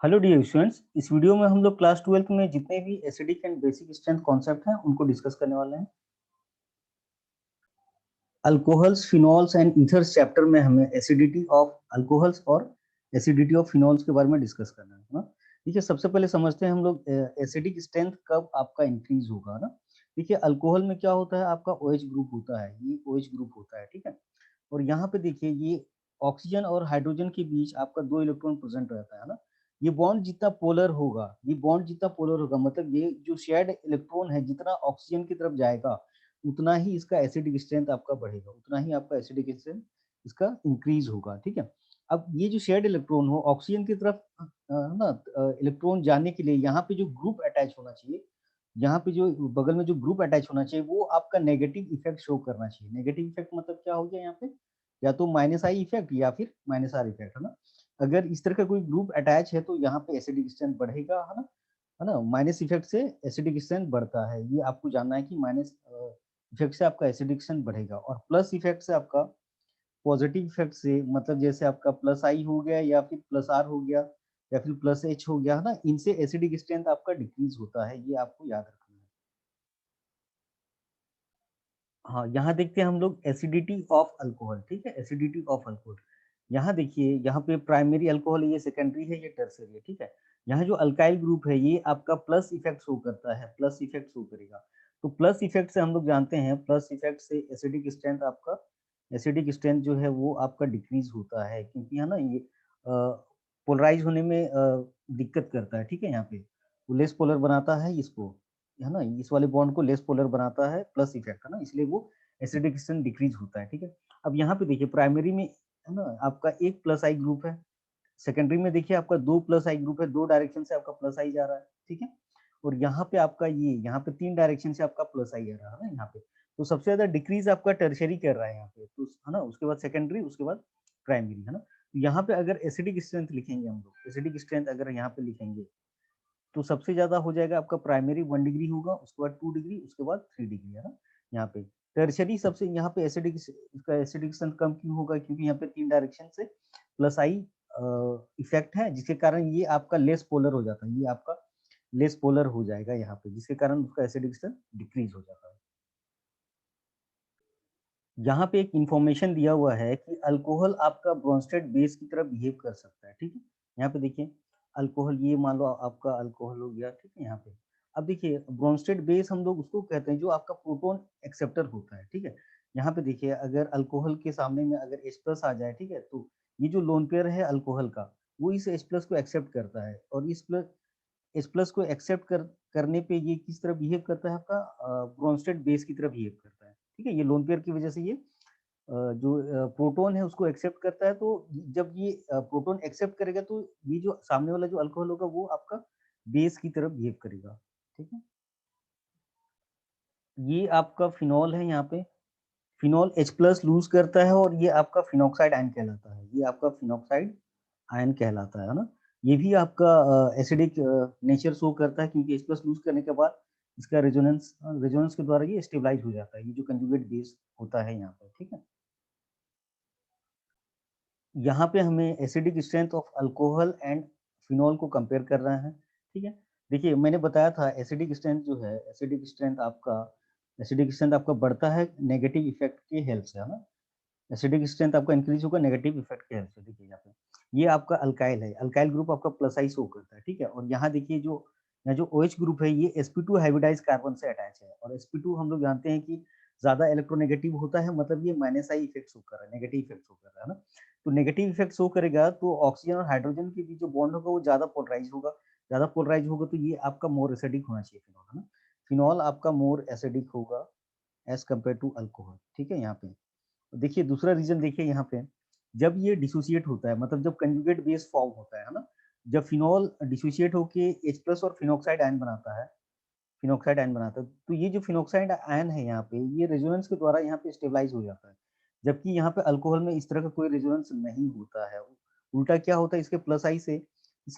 Hello dear students, इस video में हम लोग क्लास 12th में जितने भी acidic and basic strength concept हैं उनको डिस्कस करने वाले हैं। Alcohols, phenols and ethers chapter में हमें एसिडिटी ऑफ अल्कोहल्स और एसिडिटी ऑफ फिनॉल्स के बारे में डिस्कस करना है ना। ठीक है, सबसे पहले समझते हैं हम लोग एसिडिक स्ट्रेंथ कब आपका इंक्रीज होगा ना। देखिए, अल्कोहल में क्या होता है, आपका OH ग्रुप होता है, ये OH ग्रुप होता है, ठीक है। और यहाँ पे देखिए, ये ऑक्सीजन और हाइड्रोजन के बीच आपका 2 इलेक्ट्रॉन प्रेजेंट रहता है ना। ये बॉन्ड जितना पोलर होगा, ये बॉन्ड जितना पोलर होगा, मतलब ये जो शेयर्ड इलेक्ट्रॉन है जितना ऑक्सीजन की तरफ जाएगा उतना ही इसका एसिडिक स्ट्रेंथ आपका बढ़ेगा, उतना ही आपका एसिडिक स्ट्रेंथ इसका इंक्रीज होगा, ठीक है। अब ये जो शेयर्ड इलेक्ट्रॉन हो ऑक्सीजन की तरफ ना, इलेक्ट्रॉन जाने के लिए यहाँ पे जो ग्रुप अटैच होना चाहिए, यहाँ पे जो बगल में जो ग्रुप अटैच होना चाहिए वो आपका नेगेटिव इफेक्ट शो करना चाहिए। नेगेटिव इफेक्ट मतलब क्या हो गया यहाँ पे, या तो -I इफेक्ट या फिर -R इफेक्ट, है ना। अगर इस तरह का कोई ग्रुप अटैच है तो यहाँ पे एसिडिक स्ट्रेंथ बढ़ेगा, है ना। माइनस इफेक्ट से एसिडिक स्ट्रेंथ बढ़ता है, ये आपको जानना है कि माइनस इफेक्ट से आपका एसिडिक स्ट्रेंथ बढ़ेगा, और प्लस इफेक्ट से आपका पॉजिटिव इफेक्ट से, मतलब जैसे आपका +I हो गया या फिर +R हो गया या फिर +H हो गया, है ना, इनसे एसिडिक स्ट्रेंथ आपका डिक्रीज होता है, ये आपको याद रखना है। हाँ, यहाँ देखते हैं हम लोग एसिडिटी ऑफ अल्कोहल, ठीक है, एसिडिटी ऑफ अल्कोहल। यहाँ देखिए, यहाँ पे प्राइमरी अल्कोहल, ये सेकेंडरी है, ये टर्सरी है, ठीक है। यहाँ जो अल्काइल ग्रुप है ये आपका प्लस इफेक्ट शो करता है, प्लस इफेक्ट शो करेगा। तो प्लस इफेक्ट से हम लोग जानते हैं, प्लस इफेक्ट से एसिडिक स्ट्रेंथ आपका, एसिडिक स्ट्रेंथ जो है वो आपका डिक्रीज होता है, क्योंकि है ना ये पोलराइज होने में दिक्कत करता है, ठीक है। यहाँ पे वो लेस पोलर बनाता है इसको, है ना, इस वाले बॉन्ड को लेस पोलर बनाता है, प्लस इफेक्ट, है ना, इसलिए वो एसिडिक स्ट्रेंथ डिक्रीज होता है, ठीक है। अब यहाँ पे देखिए, प्राइमरी में है ना आपका एक +I ग्रुप है, सेकेंडरी में देखिए आपका 2 +I ग्रुप है, 2 डायरेक्शन से आपका +I जा रहा है, ठीक है। और यहाँ पे आपका ये यहाँ पे 3 डायरेक्शन से आपका +I आ रहा है ना यहाँ पे। तो सबसे ज्यादा डिक्रीज आपका टर्शियरी कर रहा है यहाँ पे, तो है ना, उसके बाद सेकेंडरी, उसके बाद प्राइमरी, है ना। तो यहाँ पे अगर एसिडिक स्ट्रेंथ लिखेंगे हम लोग, एसिडिक स्ट्रेंथ अगर यहाँ पे लिखेंगे तो सबसे ज्यादा हो जाएगा आपका प्राइमरी 1 डिग्री होगा, उसके बाद 2 डिग्री, उसके बाद 3 डिग्री, है ना। यहाँ पे टर्शियरी सबसे, यहाँ पे एसिडिक, इसका एसिडिक स्ट्रेंथ कम क्यों होगा, क्योंकि यहाँ पे 3 डायरेक्शन से +I इफेक्ट है, जिसके कारण ये आपका लेस पोलर हो जाता है, ये आपका लेस पोलर हो जाएगा यहाँ पे, जिसके कारण उसका एसिडिक स्ट्रेंथ डिक्रीज हो जाता है। यहाँ पे एक इंफॉर्मेशन दिया हुआ है कि अल्कोहल आपका ब्रोंस्टेड बेस की तरह बिहेव कर सकता है, ठीक है। यहाँ पे देखिए, अल्कोहल, ये मान लो आपका अल्कोहल हो गया, ठीक है। यहाँ पे अब देखिए, ब्रोंस्टेड बेस हम लोग उसको कहते हैं जो आपका प्रोटोन एक्सेप्टर होता है, ठीक है। यहाँ पे देखिए, अगर अल्कोहल के सामने में अगर H+ आ जाए, ठीक है, तो ये जो लोन पेयर है अल्कोहल का, वो इस H+ को एक्सेप्ट करता है, और इस H+ को एक्सेप्ट करने पे ये किस तरह बिहेव करता है, आपका ब्रोंस्टेड बेस की तरह बिहेव करता है, ठीक है। ये लोन पेयर की वजह से ये जो प्रोटॉन है उसको एक्सेप्ट करता है, तो जब ये प्रोटॉन एक्सेप्ट करेगा तो ये जो सामने वाला जो अल्कोहल होगा वो आपका बेस की तरफ बिहेव करेगा, ठीक है। ये आपका फिनॉल है, यहाँ पे फिनॉल H+ लूज करता है, और ये आपका फिनॉक्साइड आयन कहलाता है, ये आपका फिनॉक्साइड आयन कहलाता है ना। ये भी आपका एसिडिक नेचर शो करता है, क्योंकि H+ लूज करने के बाद इसका रेजोनेंस रेजोनेंस के द्वारा ये स्टेबलाइज हो जाता है, ये जो कंजुगेट बेस होता है यहाँ पर, ठीक है। यहाँ पे हमें acidic strength of alcohol and phenol को कंपेयर कर रहा है, ठीक है। देखिए, मैंने बताया था एसिडिक स्ट्रेंथ जो है, एसिडिक स्ट्रेंथ आपका बढ़ता है नेगेटिव इफेक्ट के हेल्प से, है ना। एसिडिक स्ट्रेंथ आपका इंक्रीज होगा नेगेटिव इफेक्ट के हेल्प से। देखिए यहाँ पे ये आपका अल्काइल है, अल्काइल ग्रुप आपका +I शो करता है, ठीक है। और यहाँ देखिए, जो यहाँ जो OH ग्रुप है ये sp2 हाइब्रिडाइज कार्बन से अटैच है, और sp2 हम लोग जानते हैं कि ज्यादा इलेक्ट्रोनेगेटिव होता है, मतलब ये -I इफेक्ट शो कर रहा है, नेगेटिव इफेक्ट शो कर रहा है ना। तो नेगेटिव इफेक्ट शो करेगा तो ऑक्सीजन और हाइड्रोजन के बीच जो बॉन्ड होगा वो ज्यादा पोलराइज होगा, ज्यादा पोलराइज होगा तो ये आपका मोर एसिडिक होना चाहिए फिनॉल, है ना। फिनॉल आपका मोर एसिडिक होगा एज कम्पेयर टू अल्कोहल, ठीक है। यहाँ पे देखिए, दूसरा रीजन देखिए, यहाँ पे जब ये डिसोसिएट होता है, मतलब जब कंजुगेट बेस फॉर्म होता है ना, जब फिनॉल डिसोसिएट होके H+ और फिनॉक्साइड आयन बनाता है, तो ये जो फिनॉक्साइड आयन है यहाँ पे, ये रेजोनेंस के द्वारा यहाँ पे स्टेबलाइज हो जाता है, जबकि यहाँ पे अल्कोहल में इस तरह का कोई रेजोनेंस नहीं होता है। उल्टा क्या होता है, इसके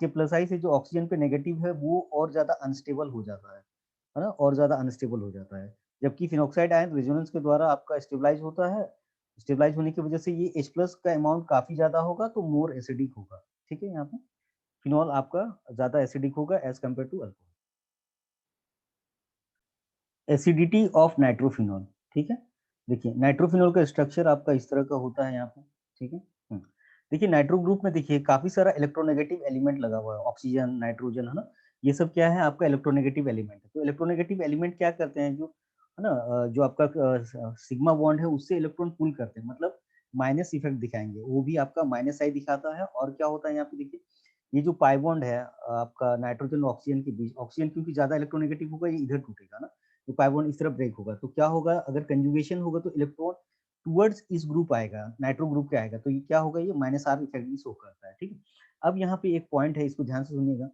प्लस आई से जो ऑक्सीजन पे नेगेटिव है वो और ज्यादा अनस्टेबल हो जाता है ना, और ज्यादा अनस्टेबल हो जाता है। जबकि फिनॉक्साइड आयन रेजोनेंस के द्वारा आपका स्टेबलाइज होता है, स्टेबलाइज होने की वजह से ये H+ का अमाउंट काफी ज्यादा होगा, तो मोर एसिडिक होगा, ठीक है। यहाँ पे फिनॉल आपका ज्यादा एसिडिक होगा as compare to alcohol. Acidity of nitrophenol, ठीक है। देखिए नाइट्रोफिनॉल का स्ट्रक्चर आपका इस तरह का होता है यहाँ पे, ठीक है। देखिए नाइट्रो ग्रुप में देखिए काफी सारा इलेक्ट्रोनेगेटिव एलिमेंट लगा हुआ है, ऑक्सीजन, नाइट्रोजन, है ना। ये सब क्या है आपका इलेक्ट्रोनेगेटिव एलिमेंट है। तो इलेक्ट्रोनेगेटिव एलिमेंट क्या करते हैं, जो है ना जो आपका सिग्मा बॉन्ड है उससे इलेक्ट्रॉन पुल करते हैं, मतलब माइनस इफेक्ट दिखाएंगे, वो भी आपका माइनस आई दिखाता है। और क्या होता है यहाँ पे देखिए, ये जो पाई बॉन्ड है आपका नाइट्रोजन और ऑक्सीजन के बीच, ऑक्सीजन क्योंकि ज्यादा इलेक्ट्रोनेगेटिव होगा ये इधर टूटेगा ना, तो पाई बॉन्ड इस तरफ ब्रेक होगा, तो क्या होगा अगर कंजुगेशन होगा तो इलेक्ट्रॉन टुवर्ड्स इस ग्रुप आएगा, नाइट्रो ग्रुप के आएगा, तो ये क्या होगा, ये माइनस आर इफेक्ट भी शो करता है, ठीक है। अब यहाँ पे एक पॉइंट है, इसको ध्यान से सुनिएगा।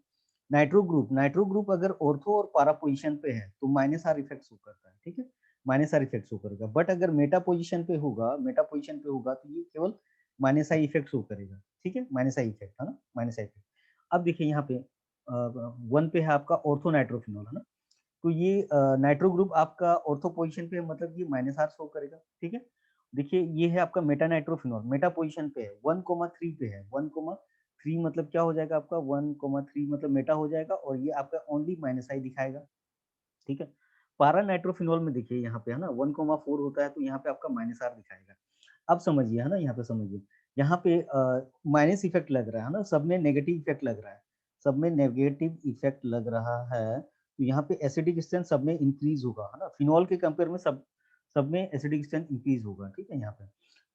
नाइट्रो ग्रुप अगर ऑर्थो और पारा पोजिशन पे है तो माइनस आर इफेक्ट शो करता है, ठीक है, माइनस आर इफेक्ट शो करेगा। बट अगर मेटा पोजिशन पे होगा, मेटा पोजिशन पे होगा तो ये केवल माइनस आई इफेक्ट शो करेगा, ठीक है, माइनस आई इफेक्ट, है ना, माइनस आई इफेक्ट। अब देखिए यहाँ पे 1 पे है आपका ऑर्थो नाइट्रोफिनॉल, है ना। तो ये नाइट्रो ग्रुप आपका ऑर्थो पोजीशन पे है, मतलब ये माइनस आर शो करेगा, ठीक है। देखिए ये है आपका मेटा नाइट्रोफिनॉल, मेटा पोजीशन पे है, 1,3 पे है, 1,3 मतलब क्या हो जाएगा आपका, 1,3 मतलब मेटा हो जाएगा, और ये आपका ओनली माइनस आई दिखाएगा, ठीक है। पारा नाइट्रोफिनॉल में देखिए यहाँ पे है ना 1,4 होता है, तो यहाँ पे आपका माइनस आर दिखाएगा। अब समझिए, है ना, यहाँ पे समझिए, यहाँ पे माइनस इफेक्ट लग रहा है ना, सब में नेगेटिव इफेक्ट लग रहा है, सब में नेगेटिव इफेक्ट लग रहा है, तो यहाँ पे एसिडिक स्ट्रेंथ सब में इंक्रीज होगा, है ना, फिनॉल के कंपेयर में सब सब में एसिडिक स्ट्रेंथ इंक्रीज होगा, ठीक है यहाँ पे।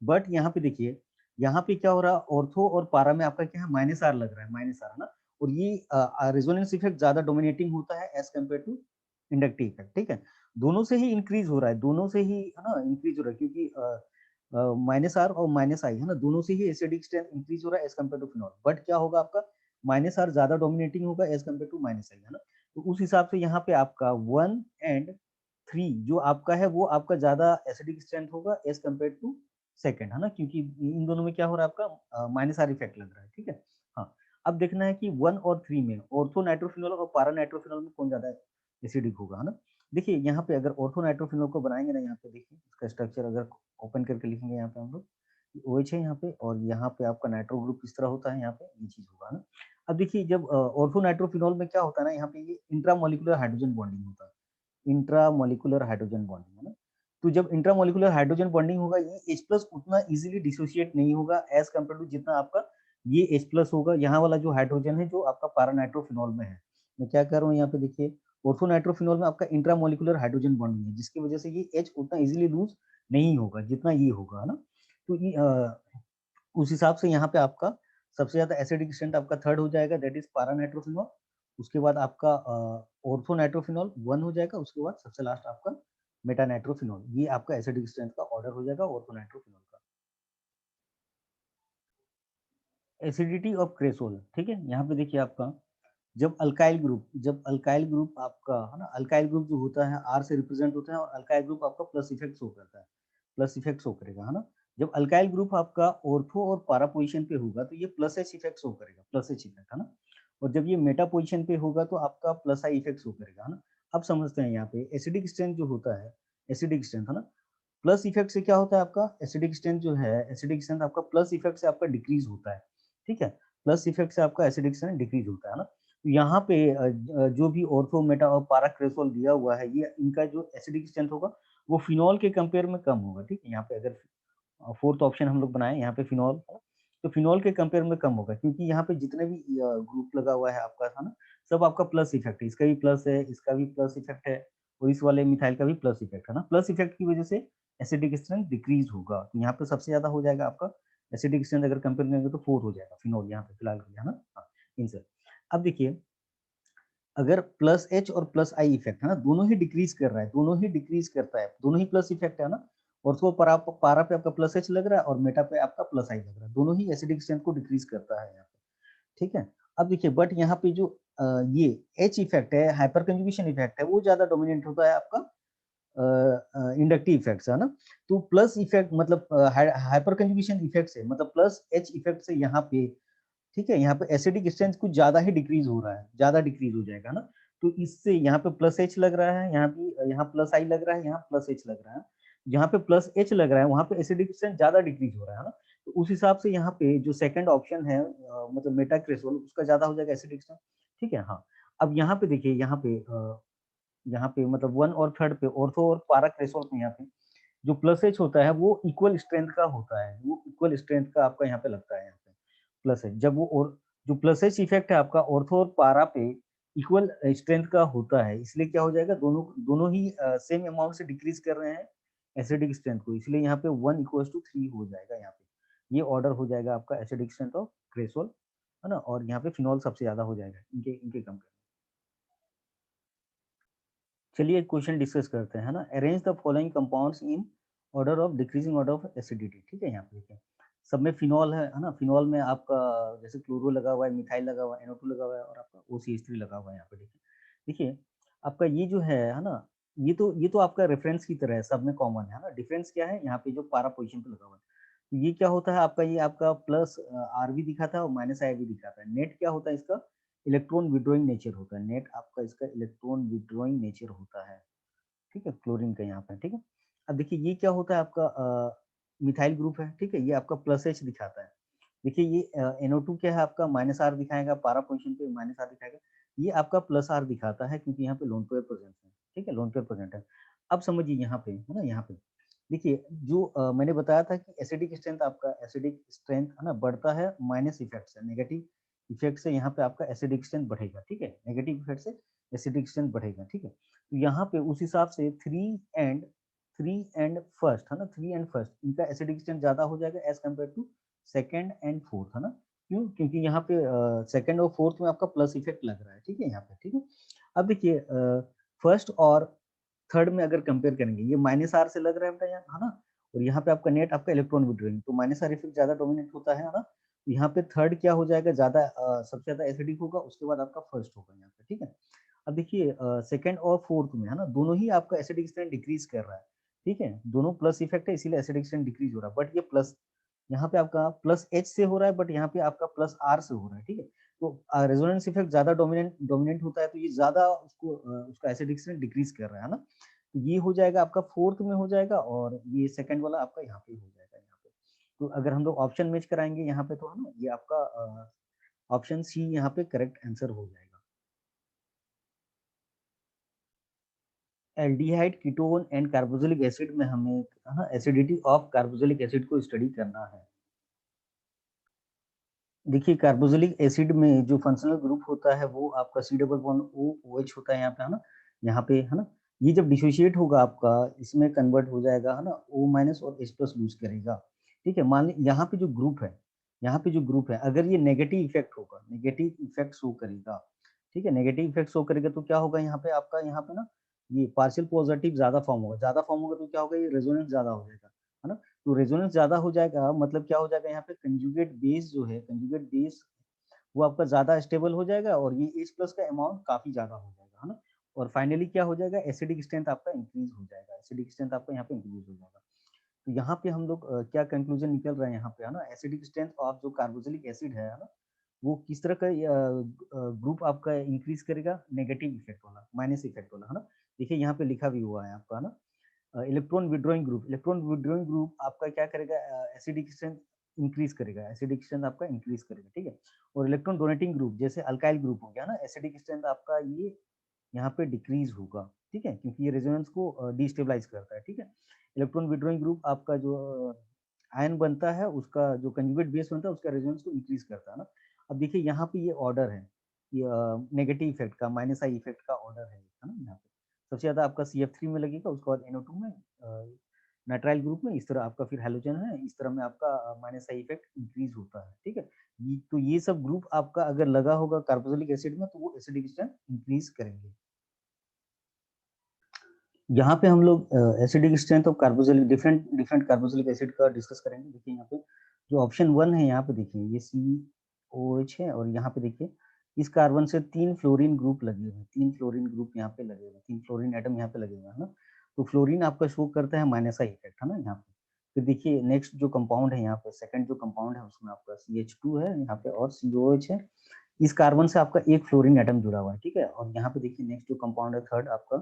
बट यहाँ पे देखिए, यहाँ पे क्या हो रहा है, ऑर्थो और पारा में आपका क्या है, माइनस आर लग रहा है, माइनस आर, है ना। और ये रेजोनेंस इफेक्ट ज्यादा डोमिनेटिंग होता है as compare to inductive effect, ठीक है। दोनों से ही इंक्रीज हो रहा है, दोनों से ही, है ना, इंक्रीज हो रहा है, क्योंकि माइनस आर और माइनस आई, है ना, दोनों से ही एसिडिक स्ट्रेंथ इंक्रीज हो रहा है as compare to phenol. But क्या होगा आपका, माइनस आर ज्यादा डोमिनेटिंग होगा as compare to minus I, है ना। तो उस हिसाब से यहाँ पे आपका 1 और 3 जो आपका है वो आपका ज्यादा एसिडिक स्ट्रेंथ होगा एज कम्पेयर टू सेकंड, है ना, क्योंकि इन दोनों में क्या हो रहा है आपका माइनस आर इफेक्ट लग रहा है, ठीक है। हाँ, अब देखना है कि 1 और 3 में ऑर्थो नाइट्रोफिनॉल और पारा नाइट्रोफिनॉल में कौन ज्यादा एसिडिक होगा, है ना। देखिए यहाँ पे अगर ऑर्थो नाइट्रोफिनॉल को बनाएंगे ना, यहाँ पे देखिए इसका स्ट्रक्चर अगर ओपन करके लिखेंगे यहाँ पे हम लोग, OH है यहाँ पे, और यहाँ पे आपका नाइट्रो ग्रुप इस तरह होता है, यहाँ पे ये चीज होगा ना। अब देखिए जब ऑर्थो नाइट्रोफिनॉल में क्या होता है ना, यहाँ पे ये इंट्रामोलिकुलर हाइड्रोजन बॉन्डिंग होता है, इंट्रामोलिकुलर हाइड्रोजन बॉन्डिंग, है ना। तो जब इंट्रामोलिकुलर हाइड्रोजन बॉन्डिंग होगा, ये H+ उतना इजीली डिसोसिएट नहीं होगा एज कम्पेयर टू जितना आपका ये H+ होगा, यहाँ वाला जो हाइड्रोजन है जो आपका पारानाइट्रोफिनॉल में है। मैं क्या कर रहा हूँ यहाँ पे देखिए, ऑर्थोनाइट्रोफिनॉल में आपका इंट्रामोलिकुलर हाइड्रोजन बॉन्डिंग है, जिसकी वजह से ये H उतना इजीली लूज नहीं होगा जितना ये होगा, है ना। तो ये उस हिसाब से यहाँ पे आपका सबसे ज्यादा एसिडिक स्ट्रेंथ आपका थर्ड हो जाएगा, दैट इज पारानाइट्रोफिनॉल। उसके बाद आपका ऑर्थोनाइट्रोफिनॉल 1 हो जाएगा, उसके बाद सबसे लास्ट आपका मेटानाइट्रोफिनॉल। ये आपका एसिडिक स्ट्रेंथ का ऑर्डर हो जाएगा ऑर्थोनाइट्रोफिनॉल का। एसिडिटी ऑफ क्रेसोल, ठीक है। यहाँ पे देखिए आपका जब अल्काइल ग्रुप आपका, है ना, अल्काइल ग्रुप जो होता है आर से रिप्रेजेंट होता है, और अल्काइल ग्रुप आपका प्लस इफेक्ट शो करता है, प्लस इफेक्ट शो करेगा, है ना। जब अल्काइल ग्रुप आपका ऑर्थो और पारा पोजिशन पे होगा तो ये प्लस एच इफेक्ट शो करेगा, प्लस एच इफेक्ट, है ना। और जब ये मेटा पोजिशन पे होगा तो आपका प्लस आई इफेक्ट शो करेगा, है ना। अब समझते हैं यहाँ पे एसिडिक स्ट्रेंथ जो होता है, एसिडिक स्ट्रेंथ, है ना, प्लस इफेक्ट से क्या होता है आपका एसिडिक स्ट्रेंथ जो है, एसिडिक स्ट्रेंथ आपका प्लस इफेक्ट से आपका डिक्रीज होता है, ठीक है। प्लस इफेक्ट से आपका एसिडिक स्ट्रेंथ डिक्रीज होता है ना। तो यहाँ पे जो भी ऑर्थो मेटा और पाराक्रेसोल दिया हुआ है, ये इनका जो एसिडिक स्ट्रेंथ होगा वो फिनॉल के कंपेयर में कम होगा, ठीक है। यहाँ पे अगर फोर्थ ऑप्शन हम लोग बनाए यहाँ पे फिनॉल, तो फिनॉल के कंपेयर में कम होगा, क्योंकि यहाँ पे जितने भी ग्रुप लगा हुआ है आपका, है ना, सब आपका प्लस इफेक्ट है, इसका भी प्लस है, इसका भी प्लस इफेक्ट है, और इस वाले मिथाइल का भी प्लस इफेक्ट है ना। प्लस इफेक्ट की वजह से एसिडिक स्ट्रेंथ डिक्रीज होगा, तो यहाँ पे सबसे ज्यादा हो जाएगा आपका एसिडिक स्ट्रेंथ, अगर कंपेयर करेंगे तो 4 हो जाएगा फिनॉल यहाँ पे फिलहाल के लिए, है ना। हाँ, इनसे अब देखिए, अगर प्लस एच और प्लस आई इफेक्ट है ना, दोनों ही डिक्रीज कर रहा है, दोनों ही डिक्रीज करता है, दोनों ही प्लस इफेक्ट है ना। और उसको पारा पे आपका प्लस एच लग रहा है और मेटा पे आपका प्लस आई लग रहा है, दोनों ही एसिडिक स्ट्रेंथ को डिक्रीज करता है यहाँ पे, ठीक है। अब देखिए बट यहाँ पे जो ये एच इफेक्ट है, हाइपर कंजुगेशन इफेक्ट है, वो ज्यादा डोमिनेंट होता है आपका इंडक्टिव इफेक्ट से, है ना। तो प्लस इफेक्ट मतलब हाइपर कंजुगेशन इफेक्ट से, मतलब प्लस एच इफेक्ट से यहाँ पे, ठीक है, यहाँ पे एसिडिक स्ट्रेंथ कुछ ज्यादा ही डिक्रीज हो रहा है, ज्यादा डिक्रीज हो जाएगा ना। तो इससे यहाँ पे प्लस एच लग रहा है, यहाँ पे यहाँ प्लस आई लग रहा है, यहाँ प्लस एच लग रहा है। जहाँ पे प्लस एच लग रहा है वहाँ पे एसिडिक स्ट्रेंथ ज्यादा डिक्रीज हो रहा है ना, तो उस हिसाब से यहाँ पे जो सेकंड ऑप्शन है मतलब मेटाक्रेसोल उसका ज्यादा हो जाएगा एसिडिक स्ट्रेंथ। ठीक है, हाँ। अब यहाँ पे देखिए, यहाँ पे मतलब वन और थर्ड पे ऑर्थो और पाराक्रेसोल में यहाँ पे जो प्लस एच होता है वो इक्वल स्ट्रेंथ का होता है, वो इक्वल स्ट्रेंथ का आपका यहाँ पे लगता है यहाँ पे प्लस एच, जब वो और जो प्लस एच इफेक्ट है आपका ऑर्थो और पारा पे इक्वल स्ट्रेंथ का होता है, इसलिए क्या हो जाएगा, दोनों दोनों ही सेम अमाउंट से डिक्रीज कर रहे हैं एसिडिक स्ट्रेंथ को, इसलिए यहाँ पे 1 = 3 हो जाएगा यहाँ पे, ये ऑर्डर हो जाएगा आपका एसिडिक स्ट्रेंथ ऑफ क्रेसोल, है ना, और यहाँ पे फिनॉल सबसे ज्यादा हो जाएगा इनके इनके कंपेयर। चलिए एक क्वेश्चन डिस्कस करते हैं, है ना। Arrange the following compounds in order of decreasing order of acidity. ठीक है, यहाँ पे देखिए सब में फिनॉल है ना, फिनॉल में आपका जैसे क्लोरो लगा हुआ है, मिथाइल लगा हुआ है, NO2 लगा हुआ है और आपका OCH3 लगा हुआ है यहाँ पे। देखिए देखिए आपका ये जो है ना, ये तो आपका रेफरेंस की तरह है, सब में कॉमन है ना। डिफरेंस क्या है, यहाँ पे जो पारा पोजिशन पे लगा हुआ है, तो ये क्या होता है आपका, ये आपका प्लस आर भी दिखाता है और माइनस आई भी दिखाता है। नेट क्या होता है इसका, इलेक्ट्रॉन विड्रॉइंग नेचर होता है, नेट आपका इसका इलेक्ट्रॉन विड्रॉइंग नेचर होता है। ठीक है, क्लोरीन का यहाँ पे। ठीक है, अब देखिए ये क्या होता है आपका मिथाइल ग्रुप है। ठीक है, ये आपका प्लस एच दिखाता है। देखिए ये NO2 क्या है आपका, माइनस आर दिखाएगा, पारा पोजिशन पे माइनस आर दिखाएगा, ये आपका प्लस आर दिखाता है क्योंकि यहाँ पे लोन पेयर प्रेजेंट है। ठीक है, लोन पेयर प्रेजेंट है। अब समझिए यहाँ पे, है ना, यहाँ पे देखिए जो मैंने बताया था कि एसिडिक स्ट्रेंथ, आपका एसिडिक स्ट्रेंथ है ना बढ़ता है माइनस इफेक्ट से, नेगेटिव इफेक्ट से यहाँ पे आपका एसिडिक स्ट्रेंथ बढ़ेगा। ठीक है, नेगेटिव इफेक्ट से एसिडिक स्ट्रेंथ बढ़ेगा। ठीक है, तो यहाँ पे उस हिसाब से थ्री एंड फर्स्ट, है ना, थ्री एंड फर्स्ट इनका एसिडिक स्ट्रेंथ ज्यादा हो जाएगा as compare to second and fourth, है ना। क्यों, क्योंकि यहाँ पे सेकंड और फोर्थ में आपका प्लस इफेक्ट लग रहा है। ठीक है, यहाँ पे। ठीक है, अब देखिए फर्स्ट और थर्ड में अगर कंपेयर करेंगे, ये माइनस आर से लग रहा है बेटा यहाँ, है ना, और यहाँ पे आपका नेट आपका इलेक्ट्रॉन विड्रॉइंग, तो माइनस आर इफेक्ट ज्यादा डोमिनेट होता है ना। यहाँ पे थर्ड क्या हो जाएगा, ज्यादा सबसे ज्यादा एसिडिक होगा, उसके बाद आपका फर्स्ट होगा यहाँ पे। ठीक है, अब देखिए सेकंड और फोर्थ में, है ना, दोनों ही आपका एसिडिक स्ट्रेंथ डिक्रीज कर रहा है। ठीक है, दोनों प्लस इफेक्ट है, इसीलिए एसिडिक स्ट्रेंथ डिक्रीज हो रहा है, बट ये प्लस यहाँ पे आपका प्लस एच से हो रहा है, बट यहाँ पे आपका प्लस आर से हो रहा है। ठीक है, तो रेजोनेंस इफेक्ट ज्यादा डोमिनेंट डोमिनेंट होता है, तो ये ज्यादा उसको उसका एसिडिक स्ट्रेंथ डिक्रीज कर रहा है ना। तो ये हो जाएगा आपका फोर्थ में हो जाएगा, और ये सेकंड वाला आपका यहाँ पे हो जाएगा यहाँ पे। तो अगर हम लोग ऑप्शन मैच कराएंगे यहाँ पे, तो है ना, ये आपका ऑप्शन सी यहाँ पे करेक्ट आंसर हो जाएगा। Aldehyde, ketone and carboxylic acid में हमें, है ना, एसिडिटी ऑफ कार्बोक्सिलिक एसिड को स्टडी करना है। देखिए कार्बोक्सिलिक एसिड में जो फंक्शनल ग्रुप होता है वो आपका C++OOH होता है यहाँ पे, है ना, यहाँ पे, है ना। ये जब डिसोशिएट होगा आपका, इसमें कन्वर्ट हो जाएगा, है ना, O- और H+ लूज करेगा। ठीक है, मान ली यहाँ पे जो ग्रुप है, यहाँ पे जो ग्रुप है, अगर ये नेगेटिव इफेक्ट होगा, नेगेटिव इफेक्ट शो करेगा। ठीक है, नेगेटिव इफेक्ट शो करेगा तो क्या होगा यहाँ पे आपका, यहाँ पे ना ये पार्शियल पॉजिटिव ज्यादा फॉर्म होगा, ज्यादा फॉर्म होगा तो क्या होगा, ये रेजोनेंस ज्यादा हो जाएगा, है ना। तो रेजोनेंस ज्यादा हो जाएगा, मतलब क्या हो जाएगा यहाँ पे, कंजुगेट बेस जो है, कंजुगेट बेस वो आपका ज्यादा स्टेबल हो जाएगा, और ये H+ का अमाउंट काफी ज्यादा हो जाएगा, है ना। और फाइनली क्या हो जाएगा, एसिडिक स्ट्रेंथ आपका इंक्रीज हो जाएगा, एसिडिक स्ट्रेंथ आपका यहाँ पे इंक्रीज हो जाएगा। तो यहाँ पे हम लोग क्या कंक्लूजन निकल रहा है यहाँ पे, है ना, एसिडिक स्ट्रेंथ ऑफ जो कार्बोक्सिलिक एसिड है ना, वो किस तरह का ग्रुप आपका इंक्रीज करेगा, नेगेटिव इफेक्ट वाला, माइनस इफेक्ट वाला, है ना। देखिए यहाँ पे लिखा भी हुआ है आपका, है ना, electron withdrawing group, electron withdrawing group आपका क्या करेगा, एसिडिक स्ट्रेंथ इंक्रीज करेगा, एसिडिक स्ट्रेंथ आपका इंक्रीज करेगा। ठीक है, और इलेक्ट्रॉन डोनेटिंग ग्रुप जैसे अल्काइल ग्रुप हो गया ना, एसिडिक स्ट्रेंथ आपका ये यहाँ पे डिक्रीज होगा। ठीक है, क्योंकि ये रेजोनेंस को डिस्टेबलाइज करता है। ठीक है, इलेक्ट्रॉन विड्रॉइंग ग्रुप आपका जो आयन बनता है, उसका जो कंजुगेट बेस बनता है, उसका रेजोनेंस को इंक्रीज करता है ना। अब देखिए यहाँ पे ये ऑर्डर है, ये नेगेटिव इफेक्ट का, माइनस आई इफेक्ट का ऑर्डर है ना यहाँ पे। सबसे ज्यादा आपका CF3 में लगेगा, उसके बाद NO2 में, नाइट्राइल ग्रुप में, इस तरह आपका फिर हैलोजन है, इस तरह में आपका माइनस आई इफेक्ट इंक्रीज होता है। ठीक है, तो ये सब ग्रुप आपका अगर लगा होगा कार्बोक्सिलिक एसिड में, तो वो एसिडिक स्ट्रेंथ इंक्रीज करेंगे। यहाँ पे हम लोग acidic strength of carboxylic, different different carboxylic acid का डिस्कस करेंगे। देखिए यहाँ पे जो ऑप्शन 1 है, यहाँ पे देखिए ये COH है, और यहाँ पे देखिए इस कार्बन से 3 फ्लोरीन ग्रुप लगे हुए हैं, 3 फ्लोरीन ग्रुप यहाँ पे लगे हुए हैं, 3 फ्लोरीन एटम यहाँ पे लगे हुए हैं ना। तो फ्लोरीन आपका शो करता है माइनस आई इफेक्ट, है ना यहाँ पे। फिर देखिए नेक्स्ट जो कंपाउंड है यहाँ पे, सेकंड जो कंपाउंड है उसमें आपका CH2 है यहाँ पे, और COH है। इस कार्बन से आपका एक फ्लोरीन एटम जुड़ा हुआ है। ठीक है, और यहाँ पे देखिए नेक्स्ट जो कंपाउंड है थर्ड आपका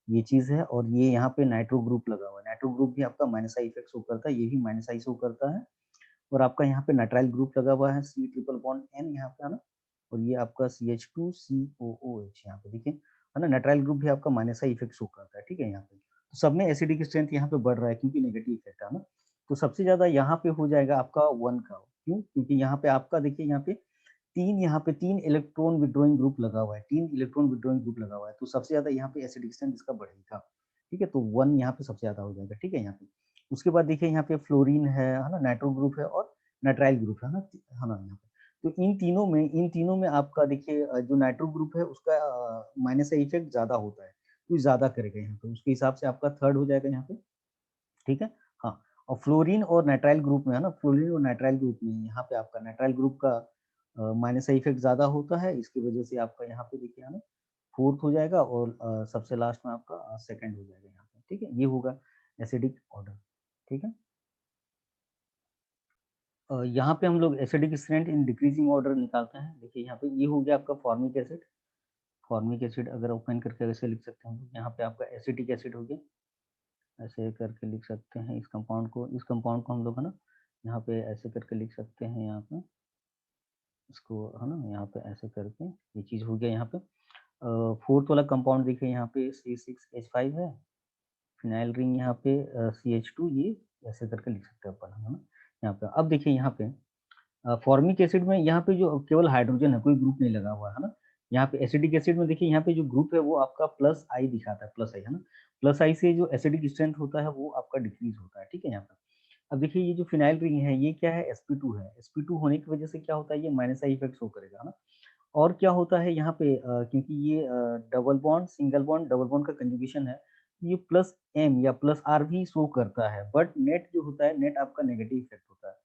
ये चीज है, और ये यहाँ पे नाइट्रो ग्रुप लगा हुआ है। नाइट्रो ग्रुप भी आपका माइनस आई इफेक्ट शो करता है, ये भी माइनस आई शो करता है। और आपका यहाँ पे नाइट्राइल ग्रुप लगा हुआ है, C ट्रिपल बॉन्ड N यहाँ पे है ना, और ये आपका CH2COOH यहाँ पे देखिए है ना। नाइट्राइल ग्रुप भी आपका माइनस आई इफेक्ट शो करता है, ठीक है। यहाँ पे तो सब में एसिडिक स्ट्रेंथ यहाँ पे बढ़ रहा है क्योंकि नेगेटिव इफेक्ट है ना। तो सबसे ज्यादा यहाँ पे हो जाएगा आपका 1 का, क्यों? क्योंकि यहाँ पे आपका देखिए यहाँ पे तीन इलेक्ट्रॉन विड्रॉइंग ग्रुप लगा हुआ है, 3 इलेक्ट्रॉन विड्रॉइंग ग्रुप लगा हुआ है, तो सबसे ज्यादा यहाँ पे एसिडिक स्ट्रेंथ इसका बढ़ेगा, ठीक है। तो 1 यहाँ पे सबसे ज्यादा हो जाएगा, ठीक है। यहाँ पे उसके बाद देखिए यहाँ पे फ्लोरीन है ना, नाइट्रो ग्रुप है और नाइट्राइल ग्रुप है ना यहाँ पे। तो इन तीनों में आपका देखिए जो नाइट्रो ग्रुप है उसका माइनस इफेक्ट ज्यादा होता है, तो ज्यादा करेगा यहाँ पे, उसके हिसाब से आपका थर्ड हो जाएगा यहाँ पे, ठीक है। हाँ, और फ्लोरीन और नाइट्राइल ग्रुप में है ना, फ्लोरीन और नाइट्राइल ग्रुप में यहाँ पे आपका नाइट्राइल ग्रुप का माइनस इफेक्ट ज्यादा होता है, इसकी वजह से आपका यहाँ पे देखिए है ना फोर्थ हो जाएगा, और सबसे लास्ट में आपका सेकंड हो जाएगा यहाँ पे, ठीक है। ये होगा एसिडिक ऑर्डर, ठीक है। यहाँ पे हम लोग acidic strength in decreasing order निकालते हैं। देखिए यहाँ पे ये हो गया आपका फॉर्मिक एसिड। फॉर्मिक एसिड अगर ओपन करके ऐसे लिख सकते हैं, यहाँ पे आपका एसिटिक एसिड हो गया, ऐसे करके लिख सकते हैं इस कंपाउंड को हम लोग है ना यहाँ पे ऐसे करके लिख सकते हैं, यहाँ पे इसको है ना यहाँ पे ऐसे करके ये चीज हो गया। यहाँ पे फोर्थ वाला कंपाउंड देखिए यहाँ पे C6H5 है, फिनाइल रिंग यहाँ पे CH2, ये ऐसे करके लिख सकते हैं अपन है ना यहाँ पे। अब देखिए यहाँ पे फॉर्मिक एसिड में यहाँ पे जो केवल हाइड्रोजन है, कोई ग्रुप नहीं लगा हुआ है ना। यहाँ पे एसिडिक एसिड में देखिए यहाँ पे जो ग्रुप है वो आपका प्लस आई दिखाता है, प्लस आई है ना। प्लस आई से जो एसिडिक स्ट्रेंथ होता है वो आपका डिक्रीज होता है, ठीक है। यहाँ पे अब देखिए ये जो फिनाइल रिंग है ये क्या है, sp2 है। sp2 होने की वजह से क्या होता है, ये माइनस आई इफेक्ट शो करेगा ना। और क्या होता है यहाँ पे क्योंकि ये double bond single bond double bond का कंजुगेशन है, ये प्लस एम या प्लस आर भी शो करता है, बट नेट जो होता है, नेट आपका नेगेटिव इफेक्ट होता है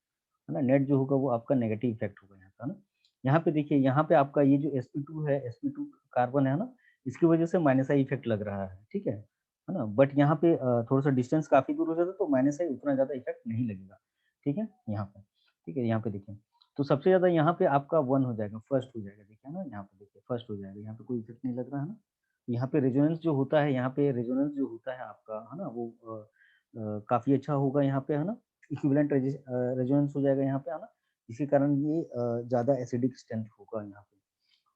ना। नेट जो होगा वो आपका नेगेटिव इफेक्ट होगा यहाँ का ना। यहाँ पे देखिए यहाँ पे आपका ये जो sp2 है, sp2 कार्बन है ना, इसकी वजह से माइनस आई इफेक्ट लग रहा है, ठीक है ना। बट यहाँ पे थोड़ा सा डिस्टेंस काफी दूर हो जाता है तो माइनस आई उतना ज्यादा इफेक्ट नहीं लगेगा, ठीक है। यहाँ पे ठीक है, यहाँ पे देखिए तो सबसे ज्यादा यहाँ पे आपका 1 हो जाएगा, फर्स्ट हो जाएगा, देखिए ना यहाँ पे देखिए फर्स्ट हो जाएगा, यहाँ पे कोई इफेक्ट नहीं लग रहा है ना। यहाँ पे रेजोनेंस जो होता है, यहाँ पे रेजोनेंस जो होता है आपका है ना, वो काफी अच्छा होगा यहाँ पे है ना। इक्विवेलेंट रेजोनेंस हो जाएगा यहाँ पे है ना, इसी कारण ये ज्यादा एसिडिक स्ट्रेंथ होगा यहाँ पे।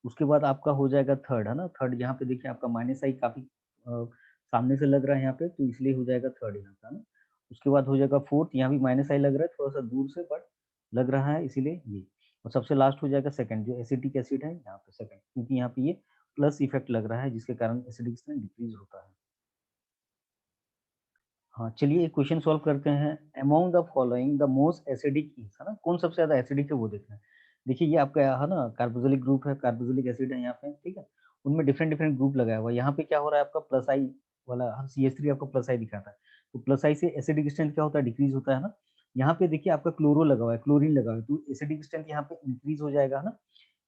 उसके बाद आपका हो जाएगा थर्ड है ना। थर्ड यहाँ पे देखिए आपका माइनस आई काफी सामने से लग रहा है यहाँ पे, तो इसलिए हो जाएगा थर्ड यहाँ पे है ना। उसके बाद हो जाएगा फोर्थ, यहाँ भी माइनस आई लग रहा है थोड़ा सा दूर से, बट लग रहा है इसीलिए ये। और सबसे लास्ट हो जाएगा सेकंड, जो एसिटिक एसिड है यहाँ पे सेकंड, क्योंकि यहाँ पे ये प्लस इफेक्ट लग रहा है जिसके कारण एसिडिक स्ट्रेंथ डिक्रीज होता है। हाँ, चलिए एक क्वेश्चन सॉल्व करते हैं। Among the following the most acidic is है ना, कौन सबसे ज्यादा एसिडिक है वो देखना है। देखिए ये आपका है ना कार्बोक्सिलिक ग्रुप है, कार्बोक्सिलिक एसिड है यहाँ पे, ठीक है। उनमें डिफरेंट डिफरेंट ग्रुप लगाया हुआ है। यहाँ पे क्या हो रहा है आपका प्लस आई वाला, CH3 आपका प्लस आई दिखाता है, तो प्लस आई से एसिडिक स्ट्रेंथ क्या होता है, डिक्रीज होता है ना। यहाँ पे देखिए आपका क्लोरो लगा हुआ है, क्लोरीन लगा हुआ है, तो एसिडिक स्ट्रेंथ यहाँ पे इंक्रीज हो जाएगा है ना।